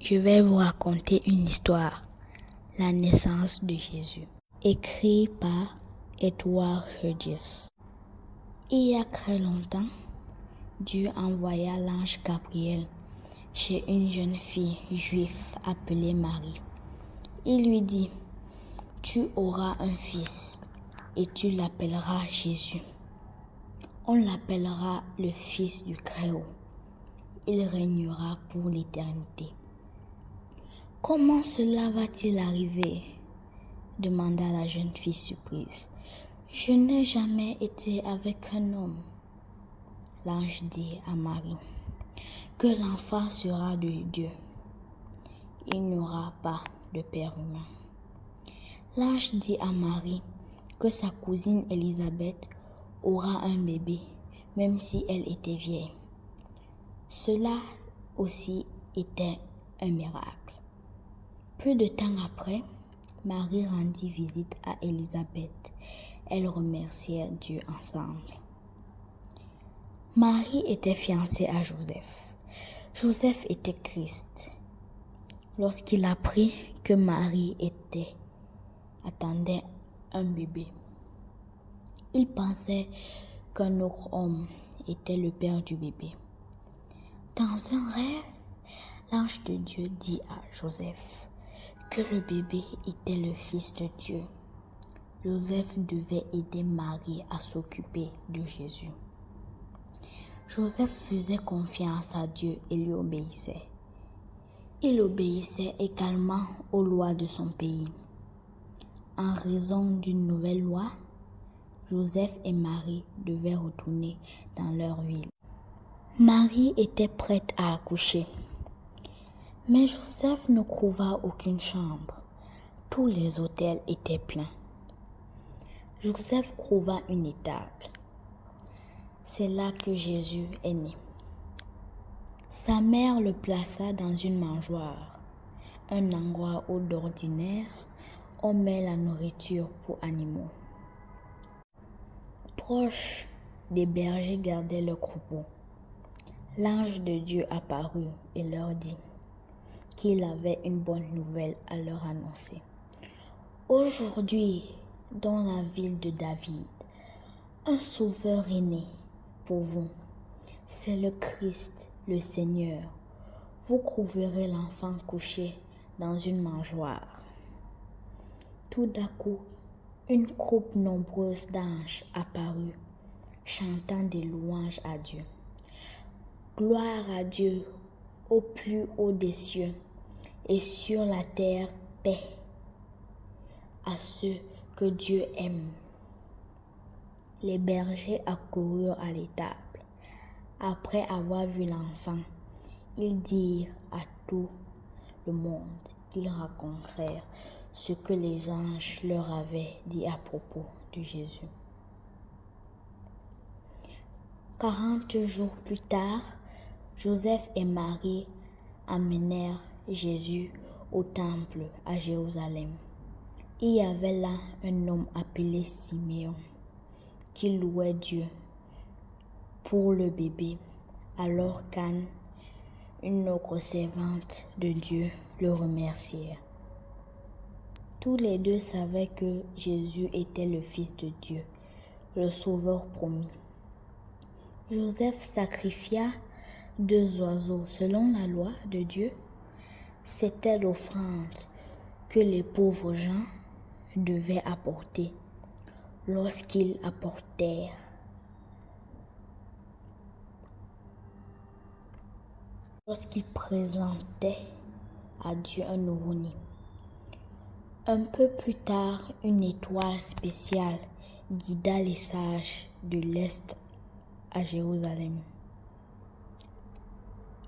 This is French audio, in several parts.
Je vais vous raconter une histoire, la naissance de Jésus, écrit par Edward Hughes. Il y a très longtemps, Dieu envoya l'ange Gabriel chez une jeune fille juive appelée Marie. Il lui dit, « Tu auras un fils et tu l'appelleras Jésus. On l'appellera le Fils du Très-Haut. Il régnera pour l'éternité. » « Comment cela va-t-il arriver ?» demanda la jeune fille surprise. « Je n'ai jamais été avec un homme. » L'ange dit à Marie que l'enfant sera de Dieu. Il n'y aura pas de père humain. L'ange dit à Marie que sa cousine Élisabeth aura un bébé, même si elle était vieille. Cela aussi était un miracle. Peu de temps après, Marie rendit visite à Élisabeth. Elles remercièrent Dieu ensemble. Marie était fiancée à Joseph. Joseph était Christ. Lorsqu'il apprit que Marie attendait un bébé, il pensait qu'un autre homme était le père du bébé. Dans un rêve, l'ange de Dieu dit à Joseph que le bébé était le Fils de Dieu. Joseph devait aider Marie à s'occuper de Jésus. Joseph faisait confiance à Dieu et lui obéissait. Il obéissait également aux lois de son pays. En raison d'une nouvelle loi, Joseph et Marie devaient retourner dans leur ville. Marie était prête à accoucher. Mais Joseph ne trouva aucune chambre. Tous les hôtels étaient pleins. Joseph trouva une étable. C'est là que Jésus est né. Sa mère le plaça dans une mangeoire, un endroit où d'ordinaire on met la nourriture pour animaux. Proche des bergers gardaient leurs troupeaux. L'ange de Dieu apparut et leur dit qu'il avait une bonne nouvelle à leur annoncer. Aujourd'hui, dans la ville de David, un sauveur est né pour vous. C'est le Christ, le Seigneur. Vous trouverez l'enfant couché dans une mangeoire. Tout d'un coup, une groupe nombreuse d'anges apparut, chantant des louanges à Dieu. Gloire à Dieu au plus haut des cieux et sur la terre paix à ceux que Dieu aime. Les bergers accoururent à l'étable. Après avoir vu l'enfant, ils dirent à tout le monde qu'ils racontèrent ce que les anges leur avaient dit à propos de Jésus. 40 jours plus tard, Joseph et Marie amenèrent Jésus au temple à Jérusalem. Il y avait là un homme appelé Siméon qui louait Dieu pour le bébé, alors qu'Anne, une autre servante de Dieu, le remerciait. Tous les deux savaient que Jésus était le Fils de Dieu, le Sauveur promis. Joseph sacrifia 2 oiseaux selon la loi de Dieu. C'était l'offrande que les pauvres gens devaient apporter lorsqu'ils présentaient à Dieu un nouveau-né. Un peu plus tard, une étoile spéciale guida les sages de l'Est à Jérusalem.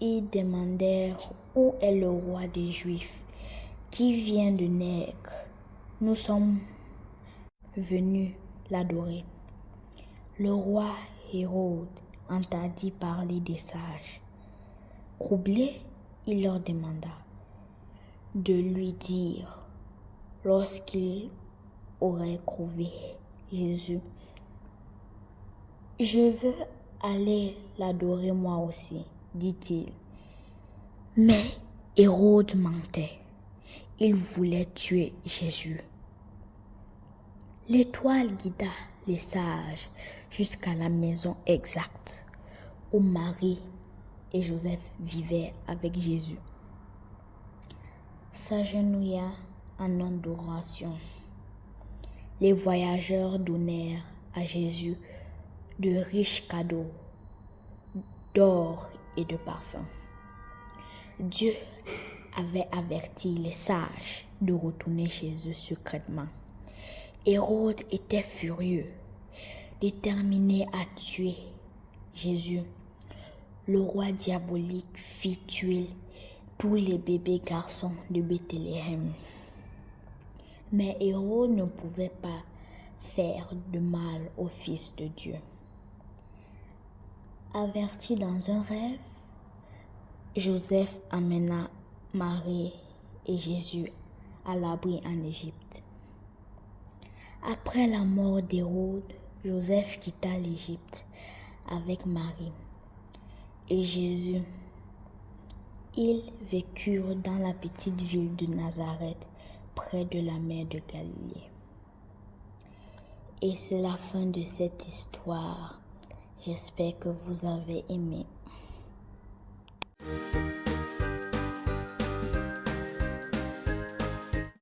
Ils demandèrent où est le roi des Juifs qui vient de naître. Nous sommes venus l'adorer. Le roi Hérode entendit parler des sages. Troublé, il leur demanda de lui dire lorsqu'il aurait trouvé Jésus. « Je veux aller l'adorer moi aussi, dit-il. Mais Hérode mentait. Il voulait tuer Jésus. L'étoile guida les sages jusqu'à la maison exacte où Marie et Joseph vivaient avec Jésus. S'agenouilla en adoration. Les voyageurs donnèrent à Jésus de riches cadeaux d'or et de parfums. Dieu avait averti les sages de retourner chez eux secrètement. Hérode était furieux, déterminé à tuer Jésus. Le roi diabolique fit tuer tous les bébés garçons de Bethléem. Mais Hérode ne pouvait pas faire de mal au Fils de Dieu. Averti dans un rêve, Joseph amena Marie et Jésus à l'abri en Égypte. Après la mort d'Hérode, Joseph quitta l'Égypte avec Marie et Jésus. Ils vécurent dans la petite ville de Nazareth, près de la mer de Galilée. Et c'est la fin de cette histoire. J'espère que vous avez aimé.